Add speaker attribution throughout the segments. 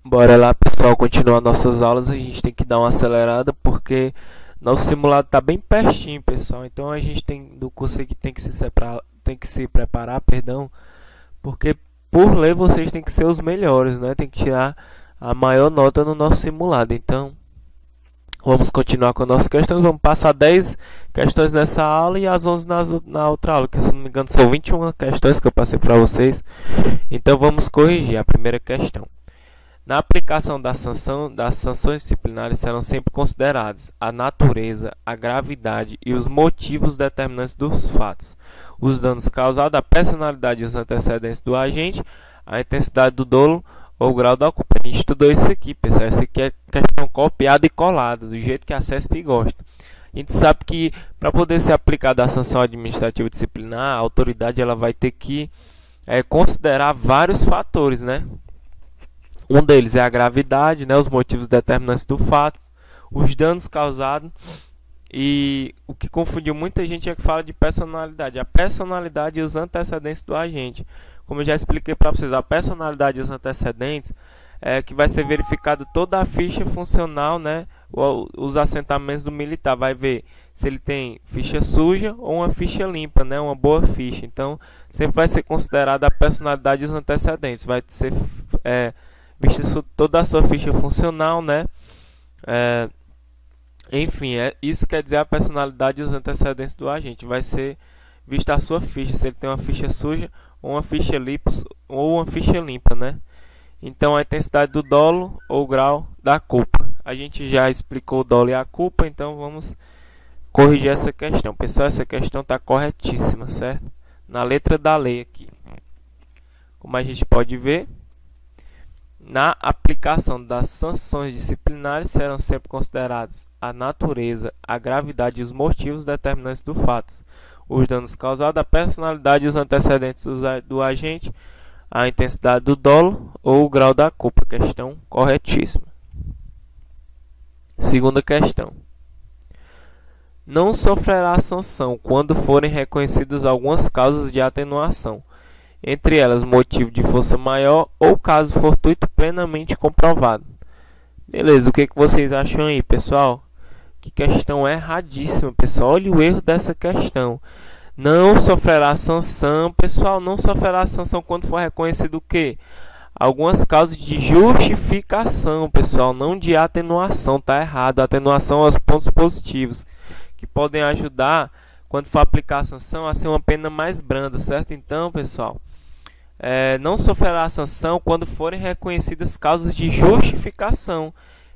Speaker 1: Bora lá, pessoal, continuar nossas aulas. A gente tem que dar uma acelerada porque nosso simulado está bem pertinho, pessoal. Então a gente tem do curso aqui tem que se preparar, perdão, porque por lei vocês têm que ser os melhores, né? Tem que tirar a maior nota no nosso simulado. Então vamos continuar com as nossas questões. Vamos passar 10 questões nessa aula e as 11 na outra aula, que se não me engano são 21 questões que eu passei para vocês. Então vamos corrigir a primeira questão. Na aplicação das sanções disciplinares serão sempre considerados a natureza, a gravidade e os motivos determinantes dos fatos, os danos causados, a personalidade e os antecedentes do agente, a intensidade do dolo ou o grau da culpa. A gente estudou isso aqui, pessoal. Isso aqui é questão copiada e colada, do jeito que a CESP gosta. A gente sabe que para poder ser aplicada a sanção administrativa disciplinar, a autoridade ela vai ter que considerar vários fatores, né? Um deles é a gravidade, né, os motivos determinantes do fato, os danos causados e o que confundiu muita gente é que fala de personalidade. A personalidade e os antecedentes do agente. Como eu já expliquei para vocês, a personalidade e os antecedentes é que vai ser verificado toda a ficha funcional, né, os assentamentos do militar. Vai ver se ele tem ficha suja ou uma ficha limpa, né, uma boa ficha. Então, sempre vai ser considerada a personalidade e os antecedentes. Vai ser vista toda a sua ficha funcional, né? Enfim, isso quer dizer a personalidade e os antecedentes do agente. Vai ser vista a sua ficha, se ele tem uma ficha suja ou uma ficha limpa, né? Então, a intensidade do dolo ou o grau da culpa. A gente já explicou o dolo e a culpa, então vamos corrigir essa questão. Pessoal, essa questão está corretíssima, certo? Na letra da lei aqui. Como a gente pode ver, na aplicação das sanções disciplinares serão sempre considerados a natureza, a gravidade e os motivos determinantes do fato, os danos causados, a personalidade e os antecedentes do agente, a intensidade do dolo ou o grau da culpa. Questão corretíssima. Segunda questão. Não sofrerá sanção quando forem reconhecidas algumas causas de atenuação, entre elas motivo de força maior ou caso fortuito plenamente comprovado. Beleza, o que vocês acham aí, pessoal? Que questão erradíssima, pessoal. Olha o erro dessa questão. Não sofrerá sanção, pessoal, não sofrerá sanção quando for reconhecido o quê? Algumas causas de justificação, pessoal, não de atenuação, tá errado. Atenuação aos pontos positivos, que podem ajudar, quando for aplicar a sanção, a ser uma pena mais branda, certo? Então, pessoal, não sofrerá sanção quando forem reconhecidas causas de justificação.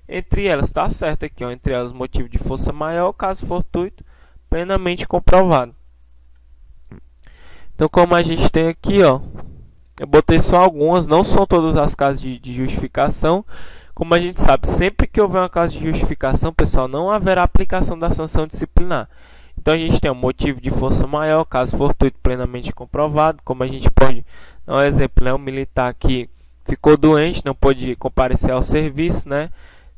Speaker 1: Entre elas, tá certo aqui, ó, entre elas, motivo de força maior, caso fortuito, plenamente comprovado. Então, como a gente tem aqui, ó, eu botei só algumas, não são todas as causas de justificação. Como a gente sabe, sempre que houver uma causa de justificação, pessoal, não haverá aplicação da sanção disciplinar. Então a gente tem um motivo de força maior, caso fortuito plenamente comprovado. Como a gente pode dar um exemplo, né? Um militar que ficou doente, não pôde comparecer ao serviço, né?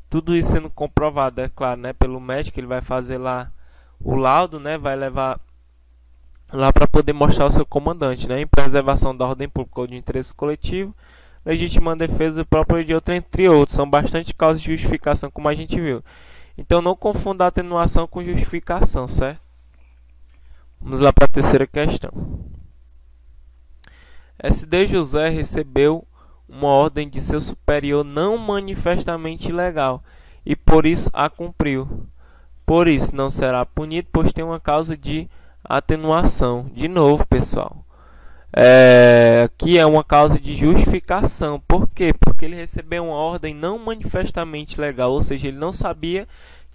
Speaker 1: Tudo isso sendo comprovado, é claro, né? Pelo médico, ele vai fazer lá o laudo, né? Vai levar lá para poder mostrar ao seu comandante, né? Em preservação da ordem pública ou de interesse coletivo, legítima defesa do próprio idiota, entre outros. São bastante causas de justificação, como a gente viu. Então não confunda atenuação com justificação, certo? Vamos lá para a terceira questão. SD José recebeu uma ordem de seu superior não manifestamente ilegal e por isso a cumpriu. Por isso não será punido, pois tem uma causa de atenuação. De novo, pessoal, aqui é uma causa de justificação. Por quê? Porque ele recebeu uma ordem não manifestamente legal, ou seja, ele não sabia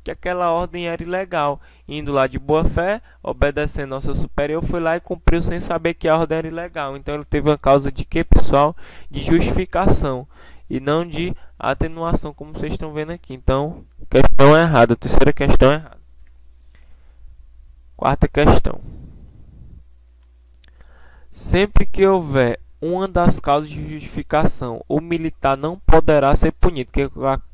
Speaker 1: que aquela ordem era ilegal. Indo lá de boa fé, obedecendo ao seu superior, foi lá e cumpriu sem saber que a ordem era ilegal. Então ele teve uma causa de quê, pessoal? De justificação e não de atenuação, como vocês estão vendo aqui. Então, questão errada. Terceira questão errada. Quarta questão. Sempre que houver uma das causas de justificação, o militar não poderá ser punido, que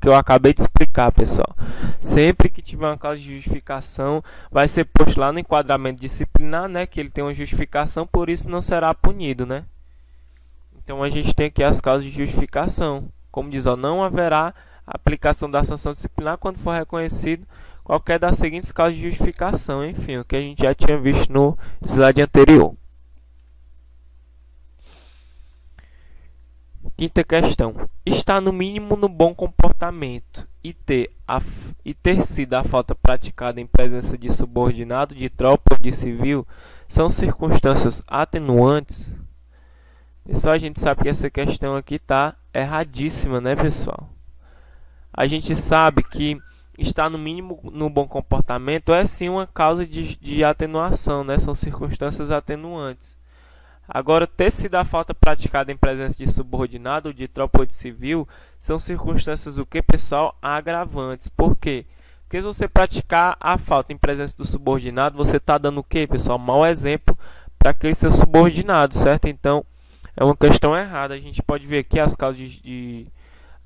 Speaker 1: eu acabei de explicar, pessoal. Sempre que tiver uma causa de justificação, vai ser posto lá no enquadramento disciplinar, né, que ele tem uma justificação, por isso não será punido, né? Então a gente tem aqui as causas de justificação. como diz, ó, não haverá aplicação da sanção disciplinar quando for reconhecido qualquer das seguintes causas de justificação. Enfim, o que a gente já tinha visto no slide anterior. Quinta questão. Está no mínimo no bom comportamento e ter sido a falta praticada em presença de subordinado, de tropa ou de civil são circunstâncias atenuantes? Pessoal, a gente sabe que essa questão aqui está erradíssima, né, pessoal? A gente sabe que estar no mínimo no bom comportamento é sim uma causa de atenuação, né? São circunstâncias atenuantes. Agora, ter sido a falta praticada em presença de subordinado, de tropa ou de civil, são circunstâncias o que, pessoal? Agravantes. Por quê? Porque se você praticar a falta em presença do subordinado, você está dando o quê, pessoal? Mau exemplo para aquele seu subordinado, certo? Então, é uma questão errada. A gente pode ver aqui as causas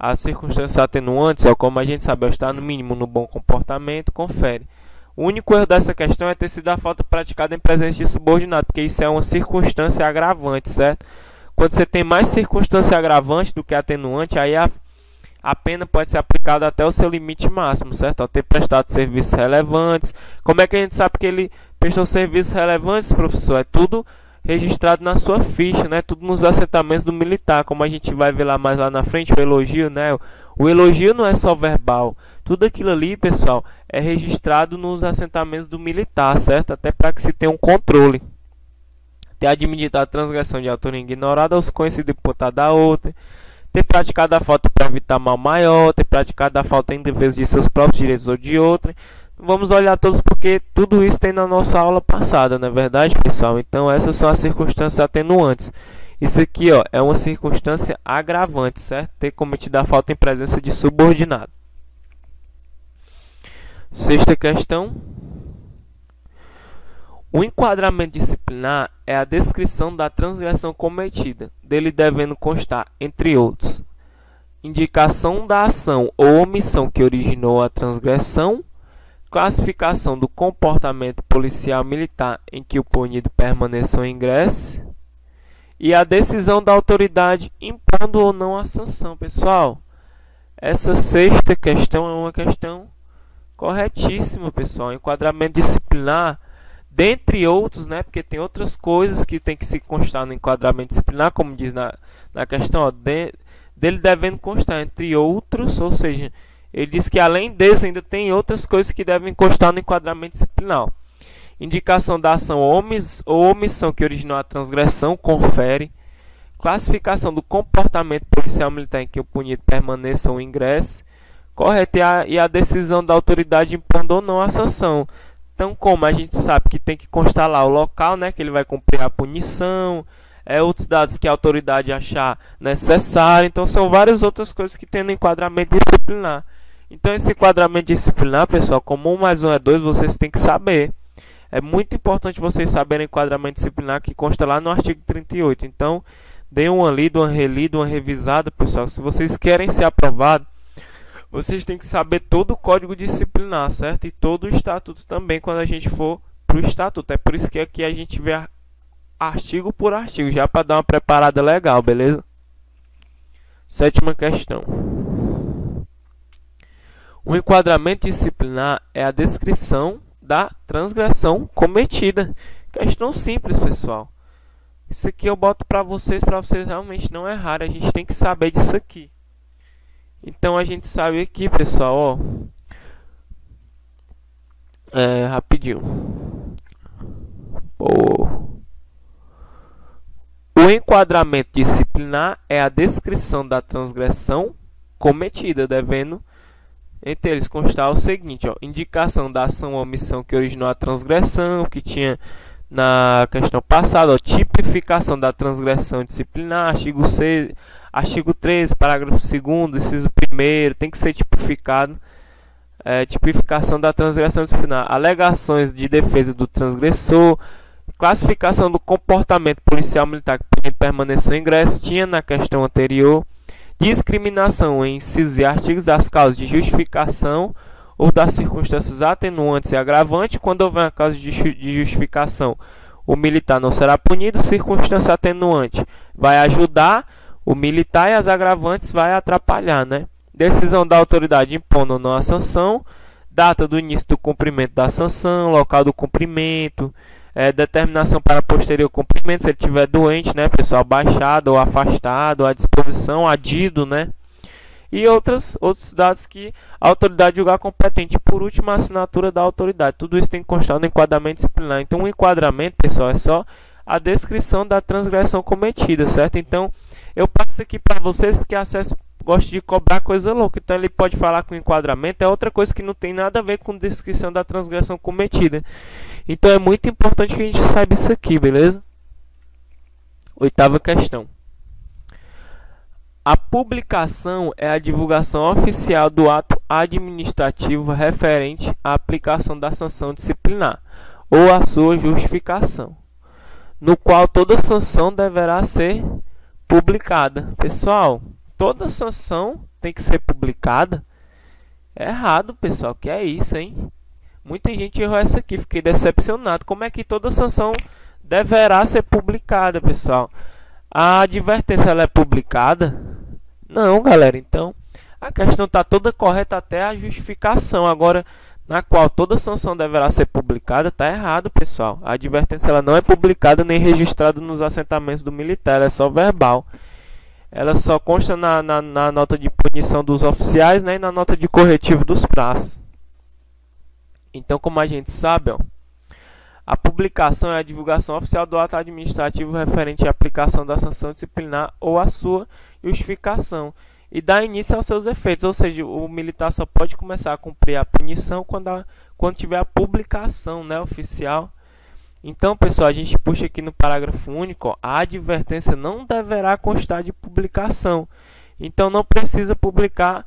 Speaker 1: as circunstâncias atenuantes, ó, como a gente sabe, está no mínimo no bom comportamento, confere. O único erro dessa questão é ter sido a falta praticada em presença de subordinado, porque isso é uma circunstância agravante, certo? Quando você tem mais circunstância agravante do que atenuante, aí a pena pode ser aplicada até o seu limite máximo, certo? Ó, ter prestado serviços relevantes. Como é que a gente sabe que ele prestou serviços relevantes, professor? É tudo registrado na sua ficha, né? Tudo nos assentamentos do militar, como a gente vai ver lá mais lá na frente, o elogio, né? O elogio não é só verbal. Tudo aquilo ali, pessoal, é registrado nos assentamentos do militar, certo? Até para que se tenha um controle. Ter admitido a transgressão de autoria ignorada aos conhecidos imputado a outra. Ter praticado a falta para evitar mal maior. Ter praticado a falta em defesa de seus próprios direitos ou de outra. Vamos olhar todos porque tudo isso tem na nossa aula passada, não é verdade, pessoal? Então essas são as circunstâncias atenuantes. Isso aqui, ó, é uma circunstância agravante, certo? Ter cometido a falta em presença de subordinado. Sexta questão. O enquadramento disciplinar é a descrição da transgressão cometida, dele devendo constar, entre outros, indicação da ação ou omissão que originou a transgressão, classificação do comportamento policial militar em que o punido permaneça ou ingresse e a decisão da autoridade impondo ou não a sanção. Pessoal, essa sexta questão é uma questão corretíssima, pessoal. Enquadramento disciplinar, dentre outros, né, porque tem outras coisas que tem que se constar no enquadramento disciplinar, como diz na questão, ó, dele devendo constar, entre outros, ou seja, ele diz que além desse ainda tem outras coisas que devem constar no enquadramento disciplinar. Indicação da ação ou omissão que originou a transgressão, confere. Classificação do comportamento policial militar em que o punido permaneça ou ingresse. Correto, e a decisão da autoridade impondo ou não a sanção. Então, como a gente sabe que tem que constar lá o local, né, que ele vai cumprir a punição, outros dados que a autoridade achar necessário. Então, são várias outras coisas que tem no enquadramento disciplinar. Então, esse enquadramento disciplinar, pessoal, como 1 mais 1 é 2, vocês têm que saber. É muito importante vocês saberem o enquadramento disciplinar que consta lá no artigo 38. Então, deem uma lida, uma relida, uma revisada, pessoal. Se vocês querem ser aprovados, vocês têm que saber todo o código disciplinar, certo? E todo o estatuto também, quando a gente for para o estatuto. É por isso que aqui a gente vê artigo por artigo, já para dar uma preparada legal, beleza? Sétima questão. O enquadramento disciplinar é a descrição da transgressão cometida. Questão simples, pessoal. Isso aqui eu boto para vocês realmente não errarem. A gente tem que saber disso aqui. Então a gente sabe aqui, pessoal, ó. Rapidinho. O enquadramento disciplinar é a descrição da transgressão cometida, devendo entre eles constar o seguinte, ó, indicação da ação ou omissão que originou a transgressão, que tinha na questão passada, ó, tipificação da transgressão disciplinar, artigo 13, parágrafo 2º, inciso 1º, tem que ser tipificado, tipificação da transgressão disciplinar, alegações de defesa do transgressor, classificação do comportamento policial militar que permaneceu em ingresso, tinha na questão anterior, discriminação em incisos e artigos das causas de justificação ou das circunstâncias atenuantes e agravantes. Quando houver uma causa de justificação, o militar não será punido. Circunstância atenuante vai ajudar o militar e as agravantes vai atrapalhar, né? Decisão da autoridade impondo ou não a sanção, data do início do cumprimento da sanção, local do cumprimento, determinação para posterior cumprimento, se ele estiver doente, né, pessoal, baixado ou afastado, à disposição, adido, né? E outros dados que a autoridade julgar competente. Por último, a assinatura da autoridade. Tudo isso tem que constar no enquadramento disciplinar. Então, o enquadramento, pessoal, é só a descrição da transgressão cometida, certo? Então, eu passo isso aqui para vocês porque a SES gosta de cobrar coisa louca. Então, ele pode falar que o enquadramento é outra coisa que não tem nada a ver com descrição da transgressão cometida. Então, é muito importante que a gente saiba isso aqui, beleza? 8ª questão. A publicação é a divulgação oficial do ato administrativo referente à aplicação da sanção disciplinar ou à sua justificação, no qual toda sanção deverá ser publicada. Pessoal, toda sanção tem que ser publicada? É errado, pessoal, que é isso, hein? Muita gente errou essa aqui, fiquei decepcionado. Como é que toda sanção deverá ser publicada, pessoal? A advertência ela é publicada? Não, galera. Então, a questão está toda correta até a justificação. Agora, na qual toda sanção deverá ser publicada, está errado, pessoal. A advertência ela não é publicada nem registrada nos assentamentos do militar. Ela é só verbal. Ela só consta na nota de punição dos oficiais, né, e na nota de corretivo dos praças. Então, como a gente sabe, ó, a publicação é a divulgação oficial do ato administrativo referente à aplicação da sanção disciplinar ou à sua justificação e dá início aos seus efeitos, ou seja, o militar só pode começar a cumprir a punição quando tiver a publicação, né, oficial. Então, pessoal, a gente puxa aqui no parágrafo único, ó, a advertência não deverá constar de publicação. Então, não precisa publicar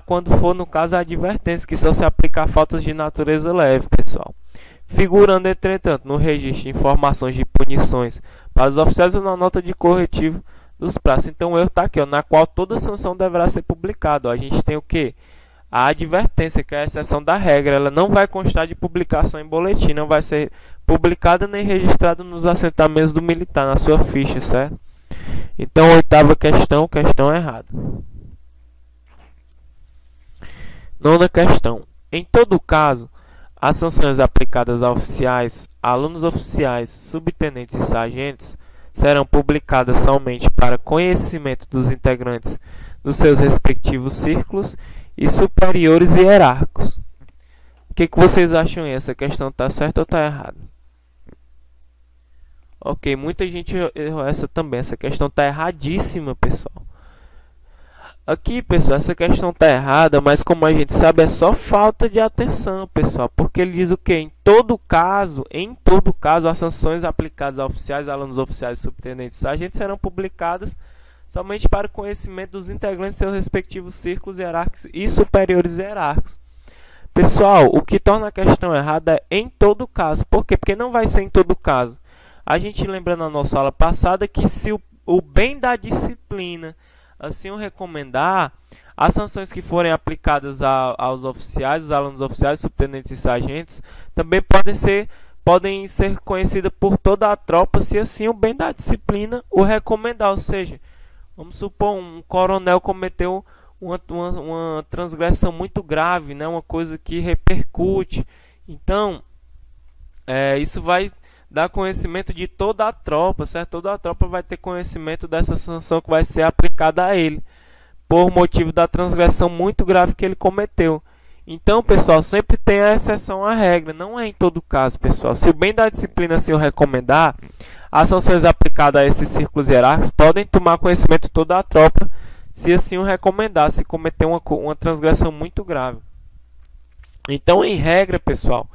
Speaker 1: quando for, no caso, a advertência, que só se aplica a faltas de natureza leve, pessoal. Figurando, entretanto, no registro de informações de punições para os oficiais ou na nota de corretivo dos praças. Então, o erro está aqui, ó, na qual toda sanção deverá ser publicada. Ó, a gente tem o quê? A advertência, que é a exceção da regra. Ela não vai constar de publicação em boletim, não vai ser publicada nem registrada nos assentamentos do militar, na sua ficha, certo? Então, 8ª questão errada. 9ª questão. Em todo caso, as sanções aplicadas a oficiais, alunos oficiais, subtenentes e sargentos serão publicadas somente para conhecimento dos integrantes dos seus respectivos círculos e superiores hierárquicos. O que vocês acham aí? Essa questão está certa ou está errada? Ok, muita gente errou essa também. Essa questão está erradíssima, pessoal. Aqui, pessoal, essa questão está errada, mas como a gente sabe, é só falta de atenção, pessoal. Porque ele diz o quê? Em todo caso, as sanções aplicadas a oficiais, alunos oficiais, subtenentes e sargentos serão publicadas somente para o conhecimento dos integrantes de seus respectivos círculos hierárquicos e superiores hierárquicos. Pessoal, o que torna a questão errada é em todo caso. Por quê? Porque não vai ser em todo caso. A gente lembra na nossa aula passada que se o bem da disciplina assim o recomendar, as sanções que forem aplicadas aos oficiais, os alunos oficiais, subtenentes e sargentos, também podem ser conhecidas por toda a tropa, se assim o bem da disciplina o recomendar. Ou seja, vamos supor, um coronel cometeu uma transgressão muito grave, né? Uma coisa que repercute. Então, isso vai dar conhecimento de toda a tropa, certo? Toda a tropa vai ter conhecimento dessa sanção que vai ser aplicada a ele, por motivo da transgressão muito grave que ele cometeu. Então, pessoal, sempre tem a exceção à regra, não é em todo caso, pessoal. Se o bem da disciplina assim o recomendar, as sanções aplicadas a esses círculos hierárquicos podem tomar conhecimento de toda a tropa, se assim o recomendar, se cometer uma transgressão muito grave. Então, em regra, pessoal,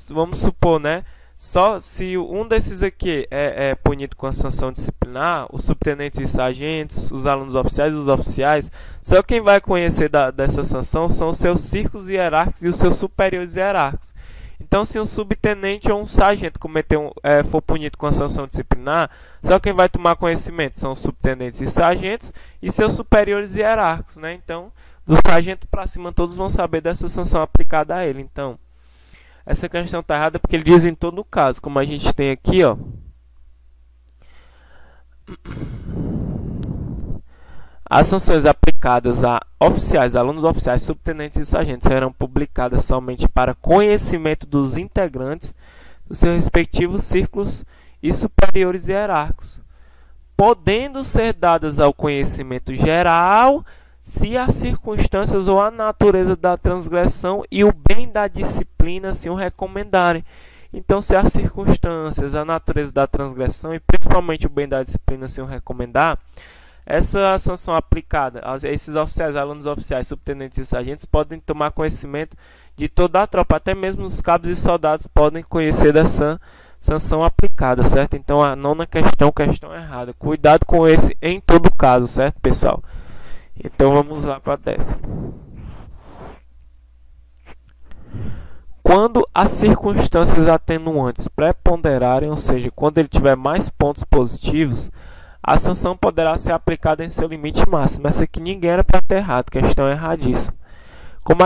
Speaker 1: vamos supor, né? Só se um desses aqui é punido com a sanção disciplinar, os subtenentes e sargentos, os alunos oficiais e os oficiais, só quem vai conhecer dessa sanção são os seus círculos hierárquicos e os seus superiores hierárquicos. Então, se um subtenente ou um sargento for punido com a sanção disciplinar, só quem vai tomar conhecimento são os subtenentes e sargentos e seus superiores hierárquicos, né? Então, do sargento para cima, todos vão saber dessa sanção aplicada a ele. Então, essa questão está errada porque ele diz em todo caso, como a gente tem aqui, ó. As sanções aplicadas a oficiais, alunos oficiais, subtenentes e sargentos serão publicadas somente para conhecimento dos integrantes dos seus respectivos círculos e superiores hierárquicos, podendo ser dadas ao conhecimento geral se as circunstâncias ou a natureza da transgressão e o bem da disciplina assim o recomendarem. Então, se as circunstâncias, a natureza da transgressão e principalmente o bem da disciplina assim o recomendar, essa sanção aplicada a esses oficiais, alunos oficiais, subtenentes e sargentos podem tomar conhecimento de toda a tropa, até mesmo os cabos e soldados podem conhecer dessa sanção aplicada, certo? Então, a nona questão errada. Cuidado com esse em todo caso, certo, pessoal? Então, vamos lá para a 10ª. Quando as circunstâncias atenuantes preponderarem, ou seja, quando ele tiver mais pontos positivos, a sanção poderá ser aplicada em seu limite máximo. Essa aqui ninguém era para ter errado, questão erradíssima. Como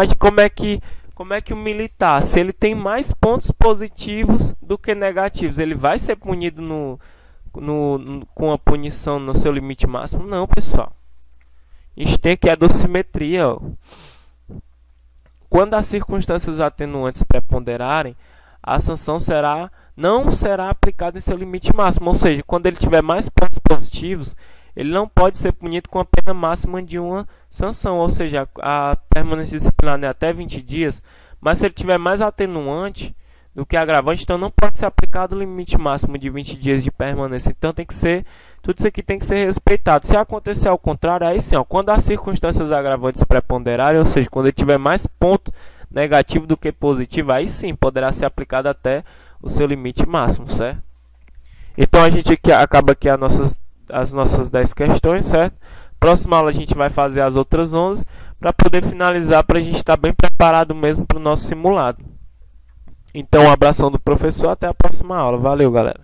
Speaker 1: é que o militar, se ele tem mais pontos positivos do que negativos, ele vai ser punido com a punição no seu limite máximo? Não, pessoal. A gente tem aqui a dosimetria, ó. Quando as circunstâncias atenuantes preponderarem, a sanção não será aplicada em seu limite máximo. Ou seja, quando ele tiver mais pontos positivos, ele não pode ser punido com a pena máxima de uma sanção. Ou seja, a permanência disciplinar é até 20 dias, mas se ele tiver mais atenuante do que agravante, então não pode ser aplicado o limite máximo de 20 dias de permanência. Então tem que ser, tudo isso aqui tem que ser respeitado. Se acontecer ao contrário, aí sim, ó, quando as circunstâncias agravantes preponderarem, ou seja, quando ele tiver mais ponto negativo do que positivo, aí sim poderá ser aplicado até o seu limite máximo, certo? Então a gente acaba aqui as nossas 10 questões, certo? Próxima aula a gente vai fazer as outras 11 para poder finalizar, para a gente estar bem preparado mesmo para o nosso simulado. Então, um abração do professor, até a próxima aula. Valeu, galera!